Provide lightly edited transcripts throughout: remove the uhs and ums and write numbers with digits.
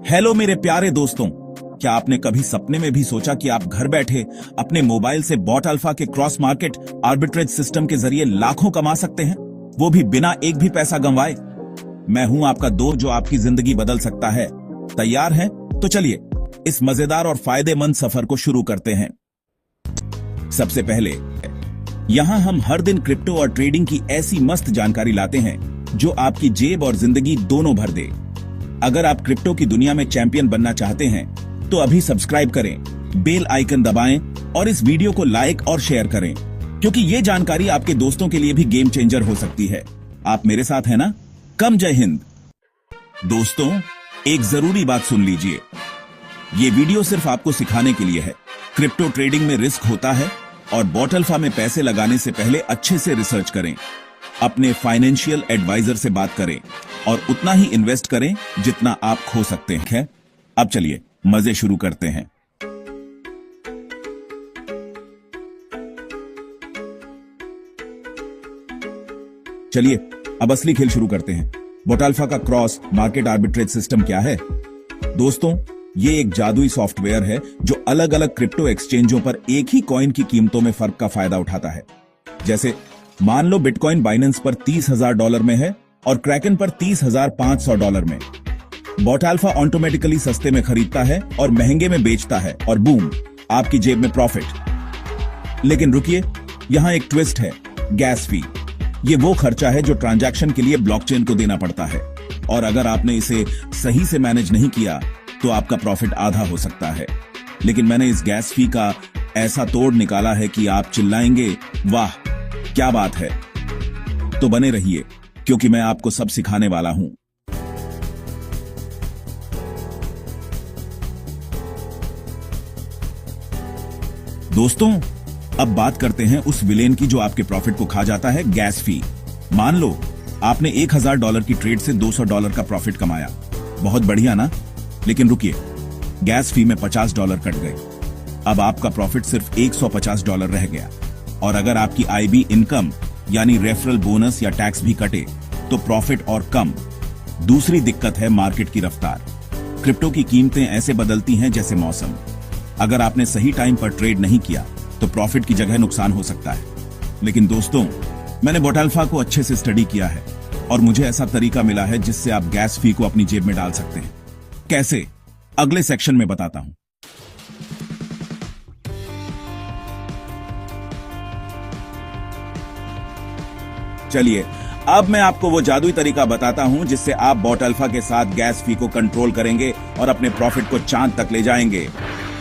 Hello मेरे प्यारे दोस्तों, क्या आपने कभी सपने में भी सोचा कि आप घर बैठे अपने मोबाइल से बॉट अल्फा के क्रॉस मार्केट आर्बिट्रेज सिस्टम के जरिए लाखों कमा सकते हैं, वो भी बिना एक भी पैसा गंवाए। मैं हूं आपका दोस्त जो आपकी जिंदगी बदल सकता है। तैयार हैं? तो चलिए इस मजेदार और फायदेमंद सफर को शुरू करते हैं। सबसे पहले यहां हम हर दिन क्रिप्टो और ट्रेडिंग की ऐसी मस्त जानकारी लाते हैं जो आपकी जेब और जिंदगी दोनों भर दे। अगर आप क्रिप्टो की दुनिया में चैंपियन बनना चाहते हैं तो अभी सब्सक्राइब करें, बेल आइकन दबाएं और इस वीडियो को लाइक और शेयर करें, क्योंकि ये जानकारी आपके दोस्तों के लिए भी गेम चेंजर हो सकती है। आप मेरे साथ हैं ना? कम जय हिंद। दोस्तों, एक जरूरी बात सुन लीजिए। ये वीडियो सिर्फ आपको सिखाने के लिए है। क्रिप्टो ट्रेडिंग में रिस्क होता है और बॉट अल्फा में पैसे लगाने से पहले अच्छे से रिसर्च करें, अपने फाइनेंशियल एडवाइजर से बात करें और उतना ही इन्वेस्ट करें जितना आप खो सकते हैं। अब चलिए मजे शुरू करते हैं। चलिए अब असली खेल शुरू करते हैं। बॉट अल्फा का क्रॉस मार्केट आर्बिट्रेज सिस्टम क्या है? दोस्तों, ये एक जादुई सॉफ्टवेयर है जो अलग अलग क्रिप्टो एक्सचेंजों पर एक ही कॉइन की कीमतों में फर्क का फायदा उठाता है। जैसे मान लो बिटकॉइन बाइनेंस पर $30,000 में है और क्रैकन पर $30,500 में। बॉट अल्फा ऑटोमेटिकली सस्ते में खरीदता है और महंगे में बेचता है और बूम, आपकी जेब में प्रॉफिट। लेकिन रुकिए, यहां एक ट्विस्ट है, गैस फी। ये वो खर्चा है जो ट्रांजैक्शन के लिए ब्लॉकचेन को देना पड़ता है, और अगर आपने इसे सही से मैनेज नहीं किया तो आपका प्रॉफिट आधा हो सकता है। लेकिन मैंने इस गैस फी का ऐसा तोड़ निकाला है कि आप चिल्लाएंगे, वाह क्या बात है। तो बने रहिए, क्योंकि मैं आपको सब सिखाने वाला हूं। दोस्तों, अब बात करते हैं उस विलेन की जो आपके प्रॉफिट को खा जाता है, गैस फी। मान लो आपने $1,000 की ट्रेड से $200 का प्रॉफिट कमाया। बहुत बढ़िया ना? लेकिन रुकिए, गैस फी में $50 कट गए। अब आपका प्रॉफिट सिर्फ $150 रह गया। और अगर आपकी आईबी इनकम यानी रेफरल बोनस या टैक्स भी कटे तो प्रॉफिट और कम। दूसरी दिक्कत है मार्केट की रफ्तार। क्रिप्टो की कीमतें ऐसे बदलती हैं जैसे मौसम। अगर आपने सही टाइम पर ट्रेड नहीं किया तो प्रॉफिट की जगह नुकसान हो सकता है। लेकिन दोस्तों, मैंने बॉट अल्फा को अच्छे से स्टडी किया है और मुझे ऐसा तरीका मिला है जिससे आप गैस फी को अपनी जेब में डाल सकते हैं। कैसे? अगले सेक्शन में बताता हूं। चलिए अब मैं आपको वो जादुई तरीका बताता हूं जिससे आप बॉट अल्फा के साथ गैस फी को कंट्रोल करेंगे और अपने प्रॉफिट को चांद तक ले जाएंगे।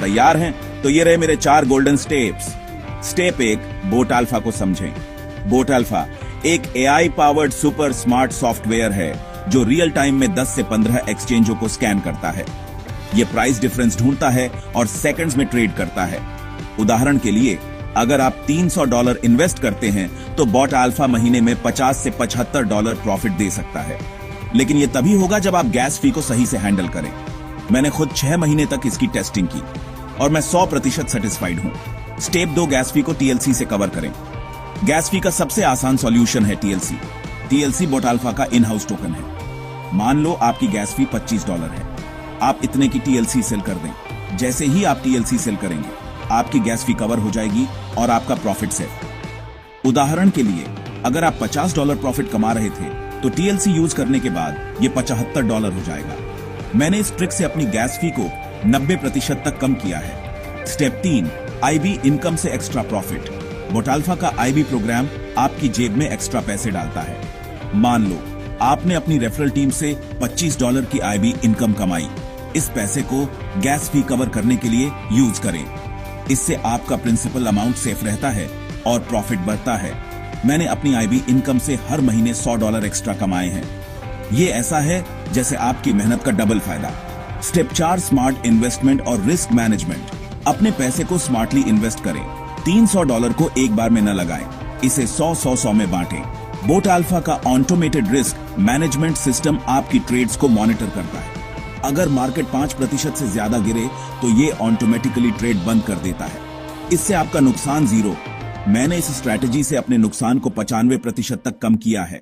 तैयार हैं? तो ये रहे मेरे 4 golden steps. Step 1, Bot Alpha को समझें। बॉट अल्फा एक AI powered super smart software है जो रियल टाइम में 10 से 15 एक्सचेंजों को स्कैन करता है। ये प्राइस डिफरेंस ढूंढता है और सेकंड्स में ट्रेड करता है। उदाहरण के लिए, अगर आप $300 इन्वेस्ट करते हैं तो बॉट अल्फा महीने में $50 से $75 प्रॉफिट दे सकता है। लेकिन यह तभी होगा जब आप गैस फी को सही से हैंडल करें। मैंने खुद 6 महीने तक इसकी टेस्टिंग की और मैं 100% सेटिस्फाइड हूं। स्टेप 2, गैस फी को टीएलसी से कवर करें। गैस फी का सबसे आसान सॉल्यूशन है टीएलसी। टीएलसी बॉट अल्फा का इन हाउस टोकन है। मान लो आपकी गैस फी $25 है। आप इतने की टीएलसी सेल कर दें। जैसे ही आप टीएलसी सेल करेंगे, आपकी गैस फी कवर हो जाएगी और आपका प्रॉफिट सेफ। उदाहरण के लिए, अगर आप $50 प्रॉफिट कमा रहे थे तो टीएलसी यूज करने के बाद ये $75 हो जाएगा। मैंने इस ट्रिक से अपनी गैस फी को 90% तक कम किया है। स्टेप 3, आईबी इनकम से एक्स्ट्रा प्रॉफिट। बॉट अल्फा का आईबी प्रोग्राम आपकी जेब में एक्स्ट्रा पैसे डालता है। मान लो आपने अपनी रेफरल टीम से $25 की आईबी इनकम कमाई। इस पैसे को गैस फी कवर करने के लिए यूज करें। इससे आपका प्रिंसिपल अमाउंट सेफ रहता है और प्रॉफिट बढ़ता है। मैंने अपनी आईबी इनकम से हर महीने $100 एक्स्ट्रा कमाए हैं। ये ऐसा है जैसे आपकी मेहनत का डबल फायदा। स्टेप 4, स्मार्ट इन्वेस्टमेंट और रिस्क मैनेजमेंट। अपने पैसे को स्मार्टली इन्वेस्ट करें। $300 को एक बार में न लगाएं, इसे 100-100-100 में बांटें। बॉट अल्फा का ऑटोमेटेड रिस्क मैनेजमेंट सिस्टम आपकी ट्रेड्स को मॉनिटर करता है। अगर मार्केट 5% से ज्यादा गिरे तो ये ऑटोमेटिकली ट्रेड बंद कर देता है। इससे आपका नुकसान 0। मैंने इस स्ट्रैटेजी से अपने नुकसान को 95% तक कम किया है।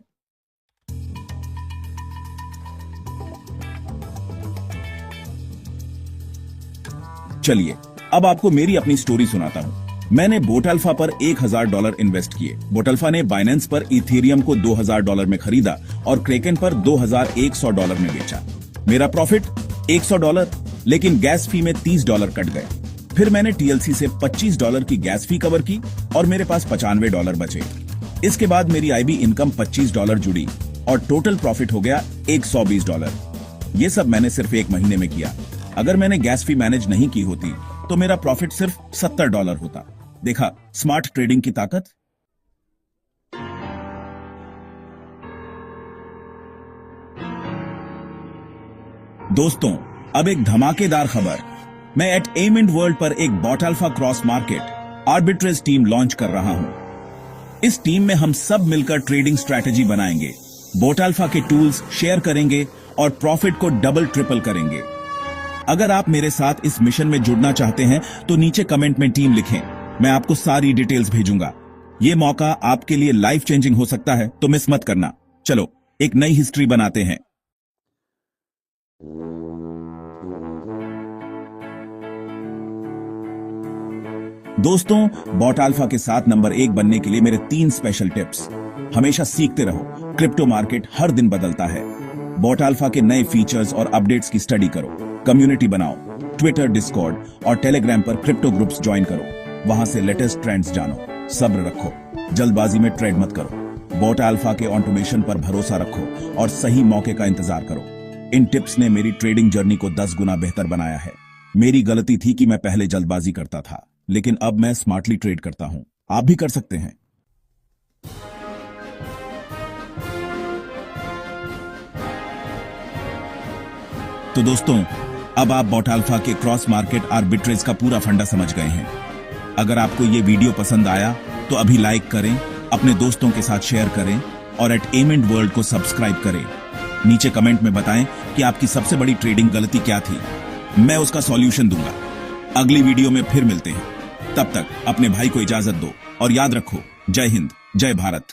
चलिए अब आपको मेरी अपनी स्टोरी सुनाता हूँ। मैंने बोटल्फा पर $1000 इन्वेस्ट किए। बोटल्फा ने बाइनेंस पर इथेरियम को $2000 में खरीदा और क्रेकन पर $2100 में बेचा। मेरा प्रॉफिट $100, लेकिन गैस फी में $30 कट गए। फिर मैंने टीएलसी से $25 की गैस फी कवर की और मेरे पास $95 बचे। इसके बाद मेरी आईबी इनकम $25 जुड़ी और टोटल प्रॉफिट हो गया $120। ये सब मैंने सिर्फ 1 महीने में किया। अगर मैंने गैस फी मैनेज नहीं की होती तो मेरा प्रॉफिट सिर्फ $70 होता। देखा स्मार्ट ट्रेडिंग की ताकत। दोस्तों, अब एक धमाकेदार खबर। मैं एट एमिंड वर्ल्ड पर एक बोटल्फा cross market arbitrage team launch कर रहा हूं। इस टीम में हम सब मिलकर ट्रेडिंग स्ट्रैटेजी बनाएंगे, बोटल्फा के टूल्स शेयर करेंगे और प्रॉफिट को डबल ट्रिपल करेंगे। अगर आप मेरे साथ इस मिशन में जुड़ना चाहते हैं तो नीचे कमेंट में टीम लिखें, मैं आपको सारी डिटेल्स भेजूंगा। ये मौका आपके लिए लाइफ चेंजिंग हो सकता है, तो मिस मत करना। चलो एक नई हिस्ट्री बनाते हैं। दोस्तों, बोटल्फा के साथ नंबर 1 बनने के लिए मेरे 3 स्पेशल टिप्स। हमेशा सीखते रहो, क्रिप्टो मार्केट हर दिन बदलता है। बोटल्फा के नए फीचर्स और अपडेट्स की स्टडी करो, कम्युनिटी बनाओ, ट्विटर, डिस्कॉर्ड और टेलीग्राम पर क्रिप्टो ग्रुप्स ज्वाइन करो, वहां से लेटेस्ट ट्रेंड्स जानो। सब्र रखो, जल्दबाजी में ट्रेड मत करो। बोटल्फा के ऑटोमेशन पर भरोसा रखो और सही मौके का इंतजार करो। इन टिप्स ने मेरी ट्रेडिंग जर्नी को 10 गुना बेहतर बनाया है। मेरी गलती थी कि मैं पहले जल्दबाजी करता था, लेकिन अब मैं स्मार्टली ट्रेड करता हूं। आप भी कर सकते हैं। तो दोस्तों, अब आप बोटल्फा के क्रॉस मार्केट आर्बिट्रेज का पूरा फंडा समझ गए हैं। अगर आपको ये वीडियो पसंद आया तो अभी लाइक करें, अपने दोस्तों के साथ शेयर करें और एट एमिंड वर्ल्ड को सब्सक्राइब करें। नीचे कमेंट में बताएं कि आपकी सबसे बड़ी ट्रेडिंग गलती क्या थी। मैं उसका सॉल्यूशन दूंगा। अगली वीडियो में फिर मिलते हैं। तब तक अपने भाई को इजाजत दो और याद रखो, जय हिंद, जय भारत।